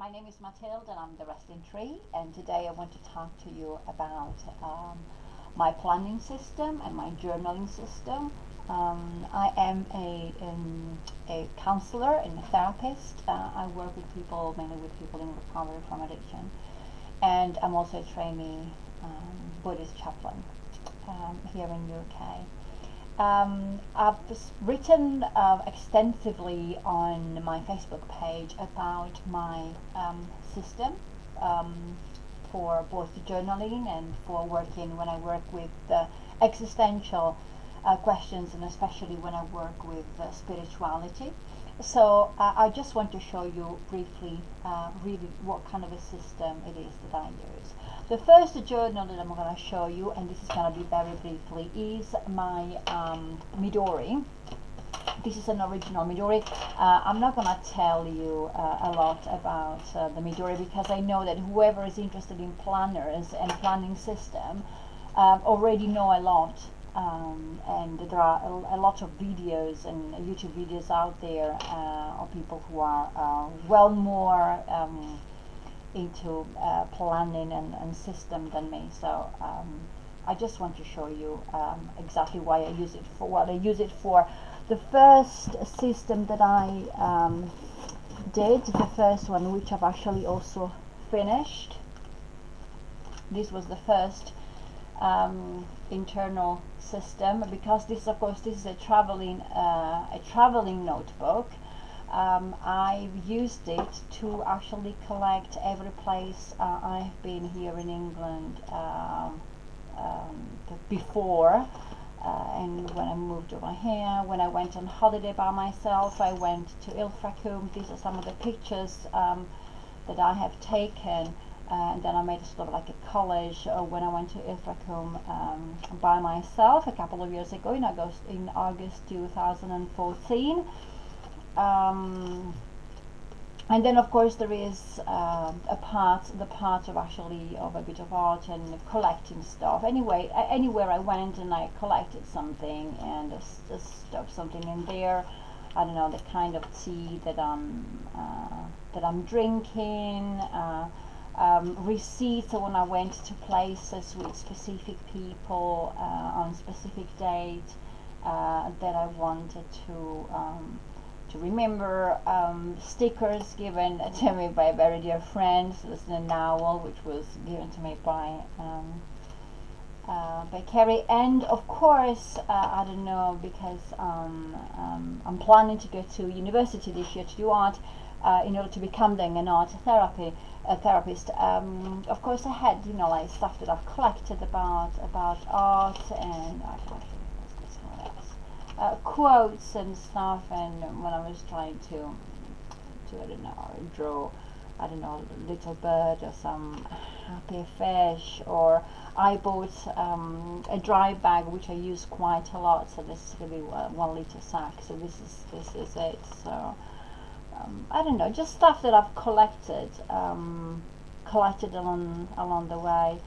My name is Matilda and I'm the Resting Tree, and today I want to talk to you about my planning system and my journaling system. I am a counselor and a therapist. I work with people, mainly with people in recovery from addiction, and I'm also a trainee Buddhist chaplain here in UK. I've written extensively on my Facebook page about my system for both journaling and for working when I work with existential questions, and especially when I work with spirituality. So I just want to show you briefly really what kind of a system it is that I use. The first journal that I'm going to show you, and this is going to be very briefly, is my Midori. This is an original Midori. I'm not going to tell you a lot about the Midori, because I know that whoever is interested in planners and planning system already know a lot. And there are a lot of videos and YouTube videos out there of people who are well more into planning and system than me. So I just want to show you exactly why I use it for, what I use it for. The first system that I did, the first one, which I've actually also finished, this was the first internal system, because this, of course, this is a traveling notebook. I've used it to actually collect every place I've been here in England before, and when I moved over here, when I went on holiday by myself, I went to Ilfracombe. These are some of the pictures that I have taken. And then I made a sort of like a collage when I went to Ilfracombe by myself a couple of years ago, in August 2014. And then, of course, there is the part of actually of a bit of art and collecting stuff. Anyway, anywhere I went and I collected something, and just stuffed something in there. I don't know, the kind of tea that I'm drinking. Receipts when I went to places with specific people on specific date that I wanted to remember. Stickers given to me by a very dear friend. So this is a novel which was given to me by Carrie, and of course I don't know, because I'm planning to go to university this year to do art. In order to become then an art therapist, of course I had, like stuff that I've collected about art, and quotes and stuff. And when I was trying to I don't know, draw, I don't know, a little bird or some happy fish, or I bought a dry bag which I use quite a lot. So this is going to be 1 liter sack. So this is it. So. I don't know, just stuff that I've collected along the way.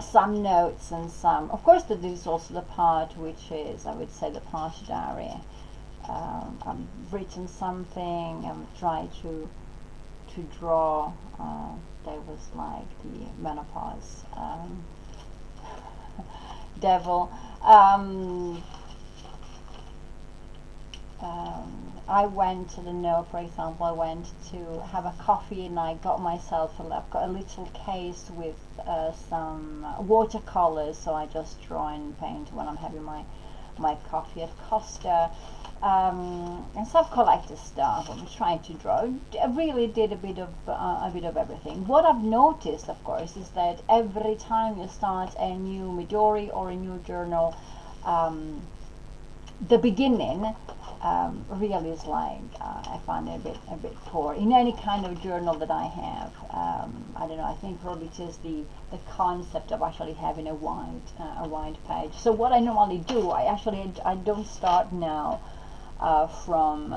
Some notes and some, of course, there is also the part which is, I would say, the part diary. I've written something. I've tried to draw. There was like the menopause devil. I went to for example, I went to have a coffee, and I got myself I've got a little case with some watercolors, so I just draw and paint when I'm having my coffee at Costa. And so I've collected stuff. I'm trying to draw. I really did a bit of everything. What I've noticed, of course, is that every time you start a new Midori or a new journal, the beginning really is like I find it a bit poor in any kind of journal that I have. I don't know. I think probably it is the concept of actually having a wide page. So what I normally do, I don't start now from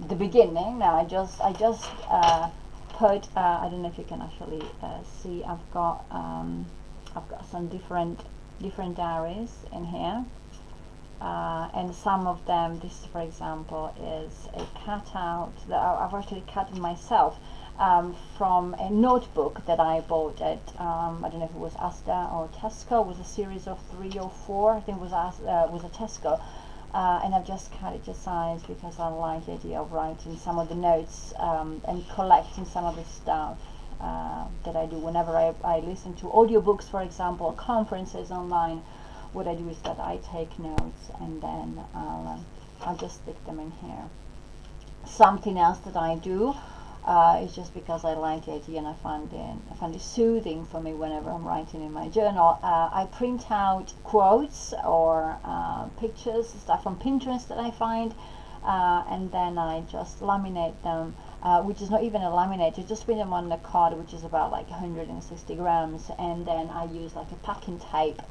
the beginning. Now I just put. I don't know if you can actually see. I've got some different diaries in here. and some of them, this for example is a cutout that I've actually cut it myself, from a notebook that I bought at, I don't know if it was Asda or Tesco. It was a series of 3 or 4, I think it was a Tesco, and I've just cut it to size because I like the idea of writing some of the notes, and collecting some of the stuff that I do whenever I listen to audiobooks, for example, or conferences online. What I do is that I take notes and then I'll just stick them in here. Something else that I do is just because I like the idea and I find it soothing for me whenever I'm writing in my journal. I print out quotes or pictures, stuff from Pinterest that I find, and then I just laminate them, which is not even a laminate, just print them on the card, which is about like 160 grams, and then I use like a packing tape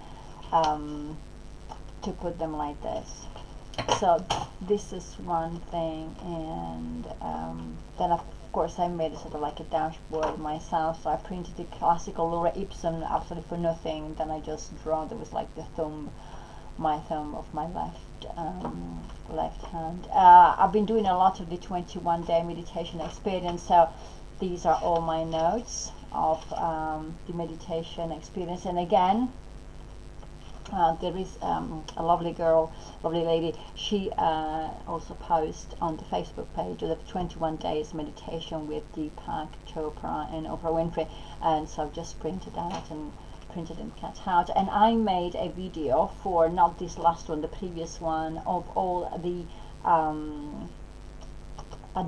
to put them like this. So this is one thing, and then of course I made it sort of like a dashboard myself. So I printed the classical Laura Ibsen absolutely for nothing. Then I just draw. There was like the thumb, my thumb of my left hand. I've been doing a lot of the 21-day meditation experience. So these are all my notes of the meditation experience. And again, there is a lovely lady. She also posts on the Facebook page of the 21 days meditation with Deepak Chopra and Oprah Winfrey, and so I've just printed and cut out. And I made a video for, not this last one, the previous one, of all the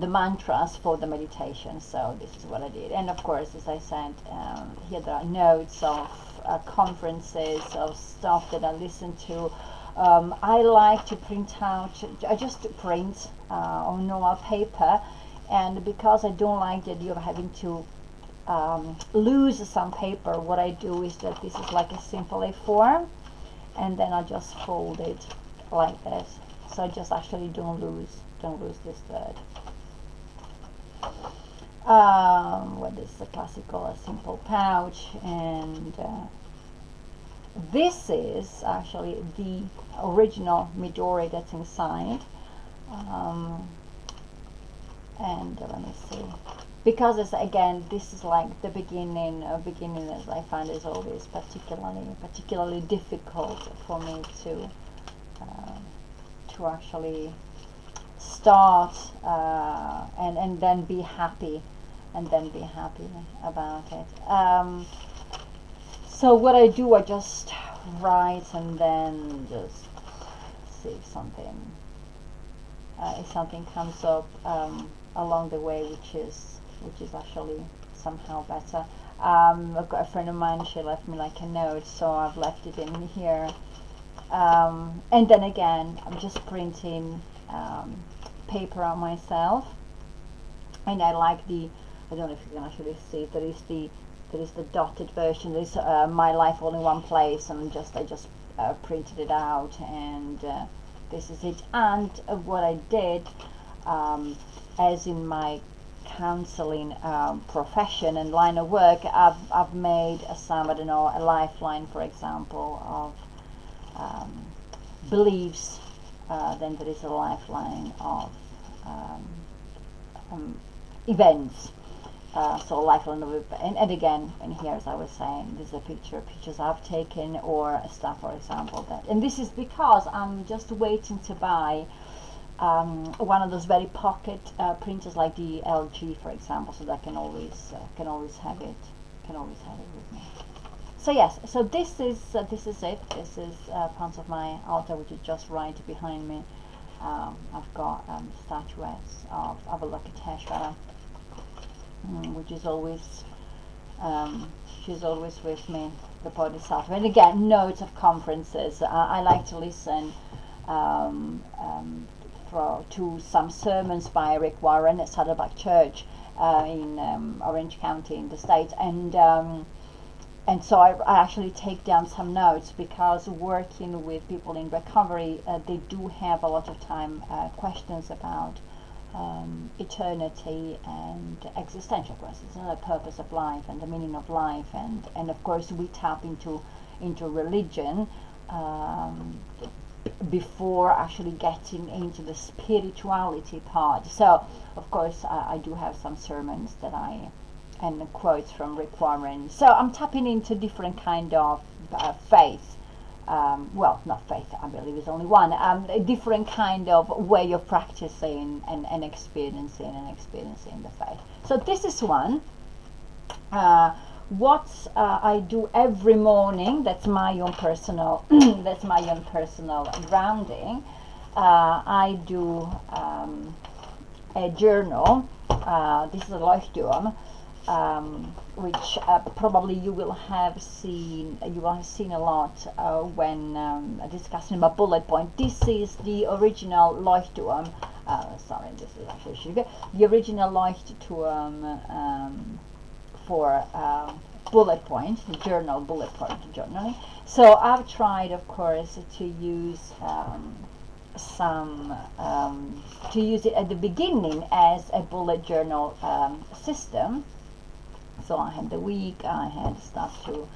mantras for the meditation. So this is what I did. And of course, as I said, here there are notes of conferences, of stuff that I listen to. I like to print out, I just print on normal paper, and because I don't like the idea of having to lose some paper, what I do is that this is like a simple A4, and then I just fold it like this, so I just actually don't lose this thread. What is the classical, a simple pouch, and this is actually the original Midori that's inside, and let me see, because it's, again, this is like the beginning, as I find is always particularly difficult for me to actually start and then be happy about it. So what I do, I just write and then just see if something comes up along the way, which is actually somehow better. I've got a friend of mine, she left me like a note, so I've left it in here. And then again, I'm just printing paper on myself, and I like I don't know if you can actually see, there is the dotted version. There's my life all in one place, and I just printed it out, and this is it. And what I did, as in my counseling profession and line of work, I've made some, I don't know, a lifeline, for example, of beliefs. Then there is a lifeline of events. So lifeline of, and again, and here, as I was saying, there's a pictures I've taken, or stuff, for example, that, and this is because I'm just waiting to buy one of those very pocket printers like the LG, for example, so that I can always have it with me. So yes, so this is it. This is part of my altar, which is just right behind me. I've got statuettes of a Lakateshvara, which is always, she's always with me, the Bodhisattva. And again, notes of conferences. I like to listen to some sermons by Rick Warren at Saddleback Church in Orange County in the States, and so I actually take down some notes, because working with people in recovery, they do have a lot of time questions about eternity and existential questions, the purpose of life and the meaning of life, and of course we tap into religion before actually getting into the spirituality part. So of course I do have some sermons that and quotes from Rick Warren. So I'm tapping into different kind of faith. Well, not faith, I believe is only one. A different kind of way of practicing and experiencing the faith. So this is one. What I do every morning, that's my own personal that's my own personal grounding. I do a journal. This is a Leuchtturm, which probably you will have seen a lot when discussing about bullet point. This is the original Leuchtturm. Sorry, this is actually the original Leuchtturm for bullet point journaling. So I've tried, of course, to use to use it at the beginning as a bullet journal system. So I had the week, I had stuff to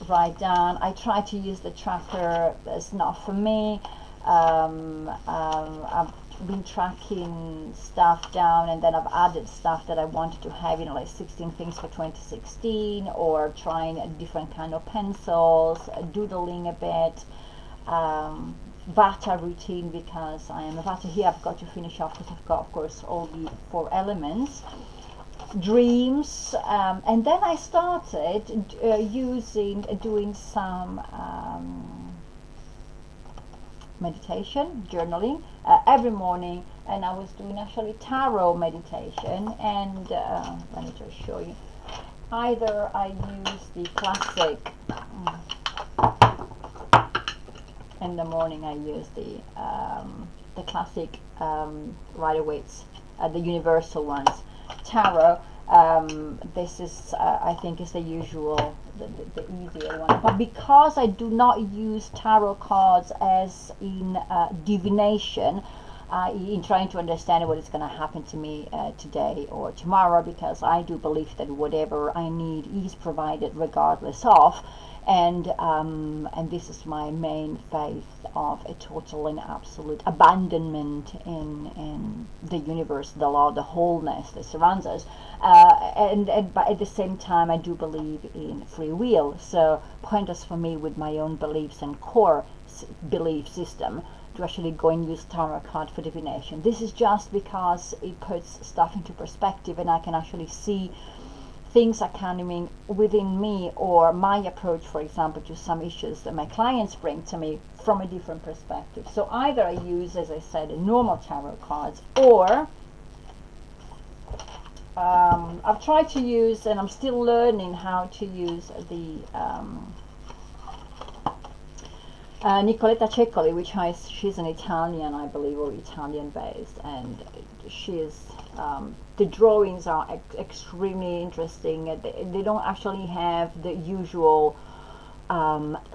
write down. I try to use the tracker. It's not for me. I've been tracking stuff down, and then I've added stuff that I wanted to have, like 16 things for 2016, or trying a different kind of pencils, doodling a bit, Vata routine, because I am a Vata here. I've got to finish off because I've got, of course, all the 4 elements. Dreams, and then I started doing some meditation, journaling every morning, and I was doing actually tarot meditation, and let me just show you. Either I use the classic, in the morning I use the classic Rider-Waite's, the universal ones. Tarot, this is I think is the usual, the easier one, but because I do not use tarot cards as in divination, in trying to understand what is going to happen to me today or tomorrow, because I do believe that whatever I need is provided regardless of, and this is my main faith of a total and absolute abandonment in the universe, the law, the wholeness that surrounds us, but at the same time I do believe in free will. So pointless for me with my own beliefs and core belief system to actually go and use tarot card for divination. This is just because it puts stuff into perspective, and I can actually see things are coming within me, or my approach, for example, to some issues that my clients bring to me from a different perspective. So either I use, as I said, normal tarot cards, or I've tried to use, and I'm still learning how to use the Nicoletta Ceccoli, she's an Italian, I believe, or Italian based, and she's the drawings are extremely interesting. They don't actually have the usual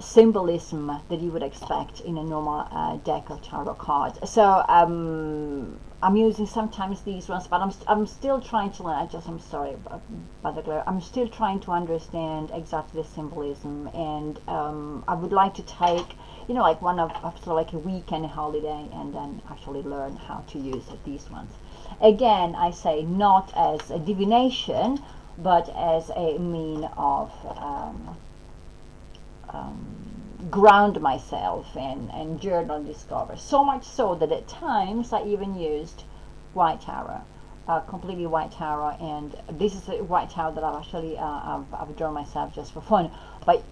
symbolism that you would expect in a normal deck of tarot cards. So I'm using sometimes these ones, but I'm still trying to learn. I'm sorry about the glare. I'm still trying to understand exactly the symbolism, and I would like to take, like after like a weekend holiday, and then actually learn how to use these ones. Again, I say not as a divination, but as a mean of ground myself and journal and discover. So much so that at times I even used white tarot, completely white tarot, and this is a white tarot that I've actually I've drawn myself just for fun. But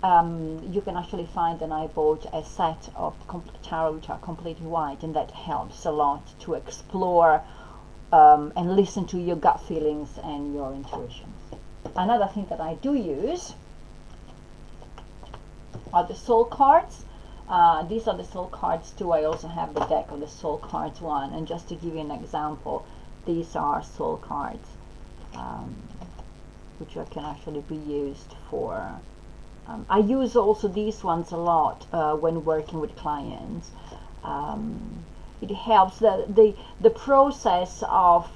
you can actually find, and I bought a set of tarot which are completely white, and that helps a lot to explore and listen to your gut feelings and your intuition. Another thing that I do use are the soul cards. These are the soul cards too. I also have the deck of the soul cards one, and just to give you an example, these are soul cards which can actually be used for I use also these ones a lot when working with clients. It helps the process of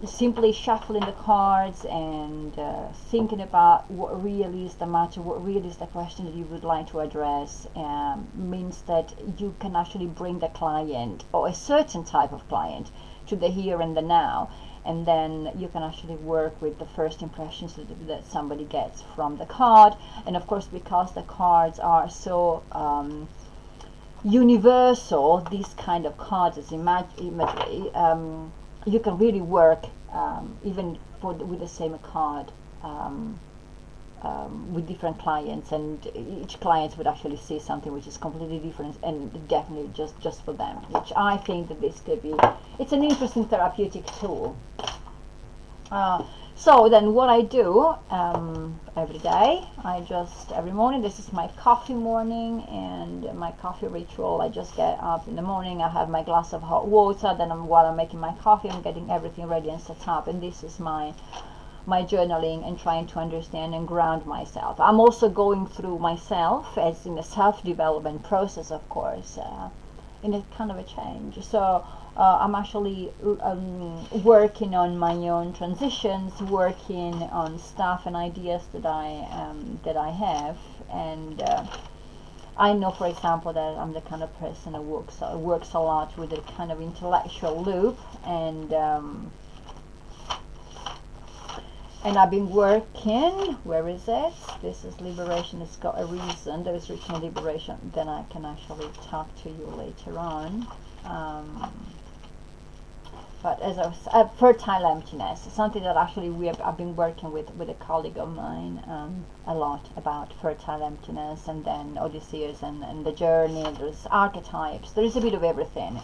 simply shuffling the cards and thinking about what really is the matter, what really is the question that you would like to address, means that you can actually bring the client, or a certain type of client, to the here and the now, and then you can actually work with the first impressions that somebody gets from the card. And of course, because the cards are so universal, these kind of cards as imagery, you can really work even with the same card with different clients, and each client would actually see something which is completely different and definitely just for them, which I think that this could be, it's an interesting therapeutic tool. So then what I do every day, every morning, this is my coffee morning and my coffee ritual. I just get up in the morning, I have my glass of hot water, then while I'm making my coffee, I'm getting everything ready and set up, and this is my journaling and trying to understand and ground myself. I'm also going through myself as in a self-development process, of course, in a kind of a change. So I'm actually working on my own transitions, working on stuff and ideas that I have, and I know, for example, that I'm the kind of person who works a lot with a kind of intellectual loop, and I've been working, where is it? This is liberation, it's got a reason, there is reaching liberation, then I can actually talk to you later on. But as I was, fertile emptiness, something that actually I've been working with a colleague of mine a lot about fertile emptiness, and then Odysseus and the journey, there's archetypes, there is a bit of everything.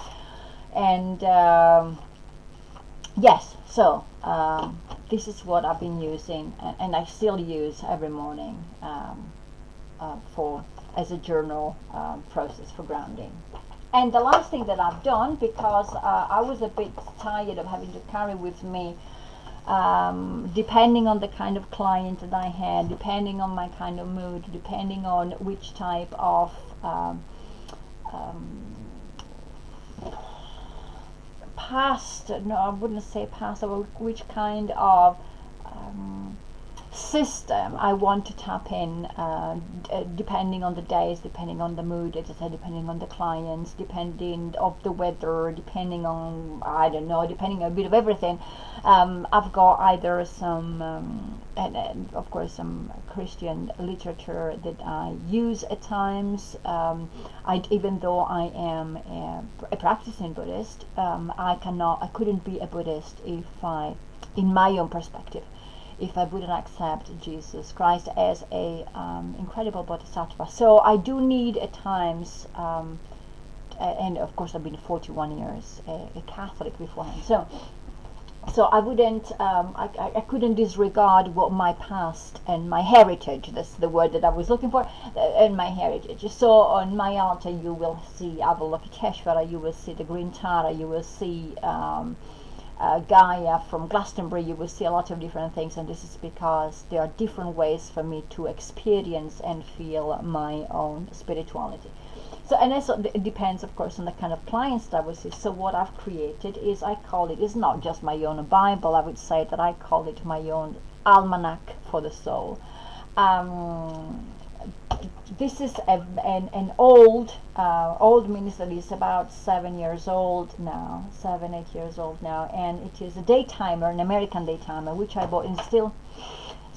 And yes, so this is what I've been using, and I still use every morning as a journal process for grounding. And the last thing that I've done, because I was a bit tired of having to carry with me, depending on the kind of client that I had, depending on my kind of mood, depending on which type of I wouldn't say past, but which kind of system I want to tap in, depending on the days, depending on the mood, as I said, depending on the clients, depending of the weather, depending on, I don't know, depending on a bit of everything. I've got either some and of course some Christian literature that I use at times. Even though I am a practicing Buddhist, I couldn't be a Buddhist in my own perspective, if I wouldn't accept Jesus Christ as a incredible bodhisattva. So I do need at times, and of course I've been 41 years a Catholic beforehand. So I wouldn't, I couldn't disregard what my past and my heritage, that's the word that I was looking for, and my heritage. So on my altar you will see Avalokiteshvara, you will see the Green Tara, you will see Gaia from Glastonbury, you will see a lot of different things, and this is because there are different ways for me to experience and feel my own spirituality. So, and also it depends, of course, on the kind of clients that I will see. So what I've created is, it's not just my own Bible, I would say that I call it my own Almanac for the soul. This is an old means that is about 7 years old now, 8 years old now, and it is a daytimer, an American daytimer, which I bought, and still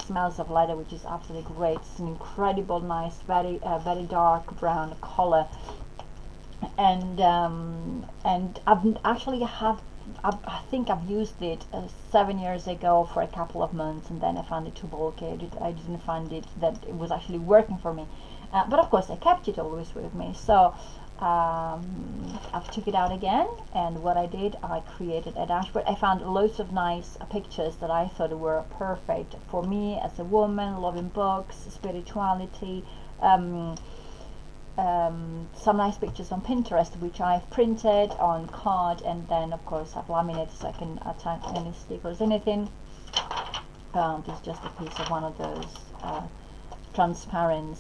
smells of leather, which is absolutely great. It's an incredible, nice, very dark brown color, and I think I've used it 7 years ago for a couple of months, and then I found it too bulky. I didn't find that it was actually working for me. But of course I kept it always with me. So I've took it out again, and what I did, I created a dashboard. I found loads of nice pictures that I thought were perfect for me as a woman, loving books, spirituality, some nice pictures on Pinterest, which I've printed on card, and then of course I've laminated so I can attach any stickers, anything. This is just a piece of one of those transparent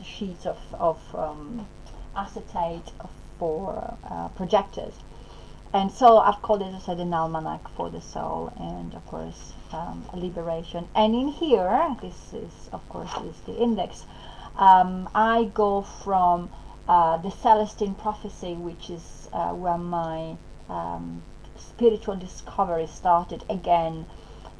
sheets of acetate for projectors. And so I've called it, as I said, an almanac for the soul, and of course liberation. And in here, this is of course is the index. I go from the Celestine prophecy, which is where my spiritual discovery started again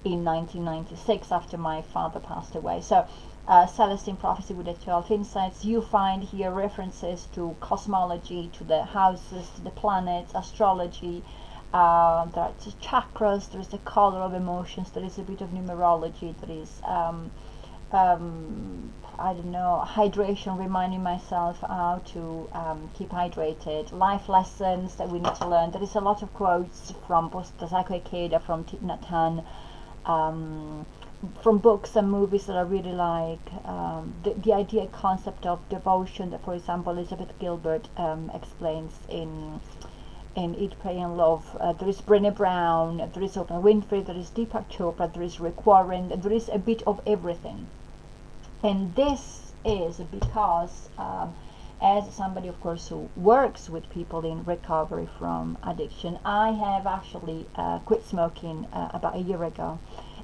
in 1996 after my father passed away. So Celestine prophecy with the 12 insights. You find here references to cosmology, to the houses, to the planets, astrology. There are the chakras. There is the color of emotions. There is a bit of numerology. There is I don't know, hydration, reminding myself how to keep hydrated, life lessons that we need to learn. There is a lot of quotes from Buddhahood, from Thich Nhat Hanh, from books and movies that I really like. The idea, concept of devotion that, for example, Elizabeth Gilbert explains in Eat, Pray and Love. There is Brené Brown, there is Oprah Winfrey, there is Deepak Chopra, there is Rick Warren, there is a bit of everything. And this is because as somebody, of course, who works with people in recovery from addiction, I have actually quit smoking about a year ago.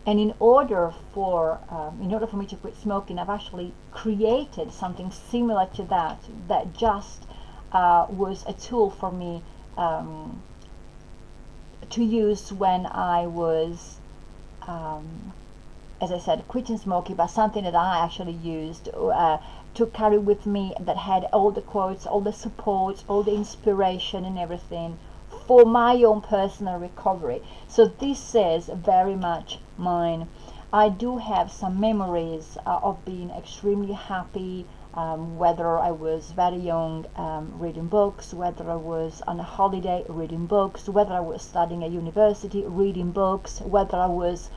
And in order for me to quit smoking, I've actually created something similar to that just was a tool for me to use when I was as I said, quitting smoking, but something that I actually used to carry with me, that had all the quotes, all the support, all the inspiration and everything for my own personal recovery. So this is very much mine. I do have some memories of being extremely happy, whether I was very young reading books, whether I was on a holiday reading books, whether I was studying at university reading books, whether I was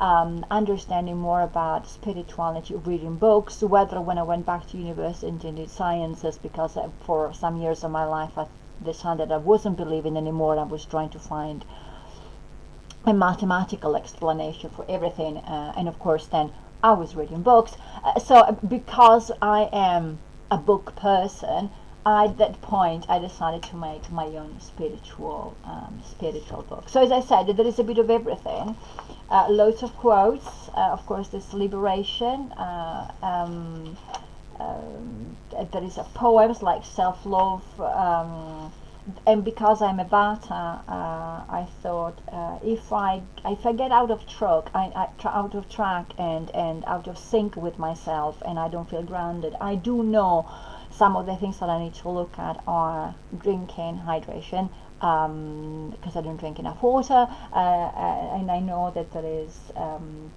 understanding more about spirituality, reading books, whether when I went back to university and did sciences, because for some years of my life I decided I wasn't believing anymore. I was trying to find a mathematical explanation for everything, and of course then I was reading books. So because I am a book person, at that point I decided to make my own spiritual book. So as I said, there is a bit of everything. Loads of quotes, of course there's liberation, there is poems like self-love, and because I'm a Vata, I thought if I get out of track and out of sync with myself, and I don't feel grounded, I do know some of the things that I need to look at are drinking, hydration, because I don't drink enough water, and I know that there is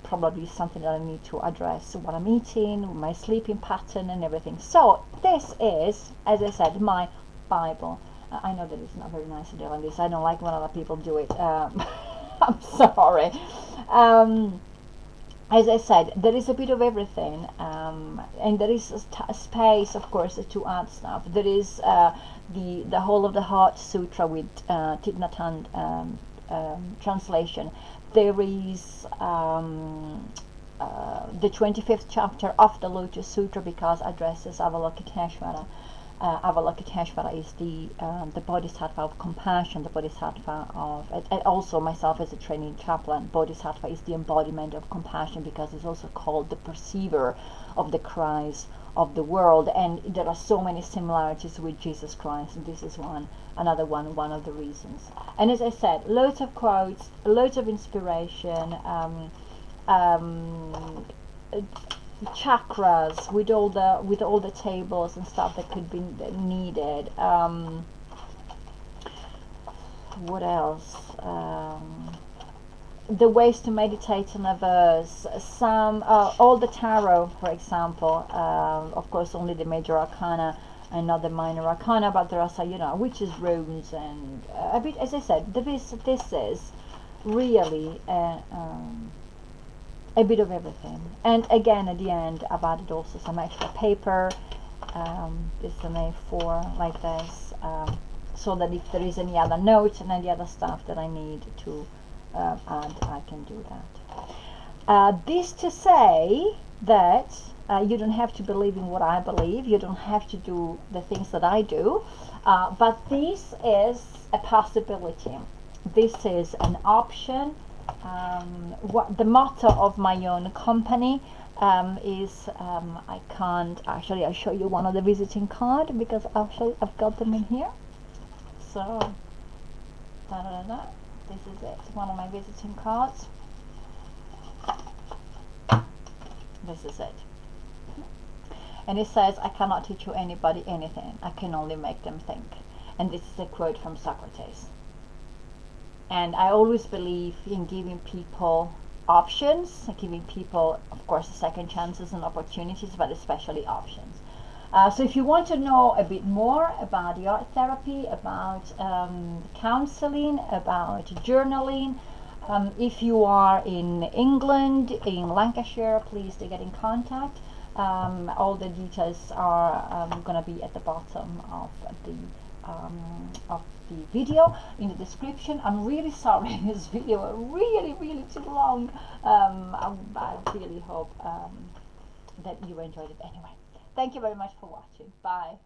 probably something that I need to address, what I'm eating, my sleeping pattern and everything. So this is, as I said, my Bible. I know that it's not very nice to do on this. I don't like when other people do it. I'm sorry. As I said, there is a bit of everything, and there is a space, of course, to add stuff. There is the Whole of the Heart Sutra with Thich Nhat Hanh translation. There is the 25th chapter of the Lotus Sutra, because addresses Avalokiteshvara. Avalokiteshvara is the bodhisattva of compassion, the bodhisattva of, and also myself as a training chaplain, bodhisattva is the embodiment of compassion, because it's also called the perceiver of the cries of the world, and there are so many similarities with Jesus Christ, and this is one of the reasons. And as I said, loads of quotes, loads of inspiration, chakras with all the tables and stuff that could be needed. What else? The ways to meditate on a verse. Some all the tarot, for example. Of course, only the major arcana and not the minor arcana, but there are some, witches' runes and a bit. As I said, this is really a bit of everything. And again, at the end, I've added also some extra paper. This is an A4 like this, so that if there is any other notes and any other stuff that I need to add, I can do that. This to say that you don't have to believe in what I believe, you don't have to do the things that I do, but this is a possibility. This is an option. What the motto of my own company is I can't actually, I'll show you one of the visiting card because actually I've got them in here. So da, da, da, da. This is it, one of my visiting cards. This is it. And it says, I cannot teach you anybody anything, I can only make them think. And this is a quote from Socrates. And I always believe in giving people options, giving people, of course, second chances and opportunities, but especially options. So if you want to know a bit more about the art therapy, about counseling, about journaling, if you are in England, in Lancashire, please do get in contact. All the details are going to be at the bottom of the video in the description. I'm really sorry this video was really too long. I really hope that you enjoyed it anyway. Thank you very much for watching. Bye.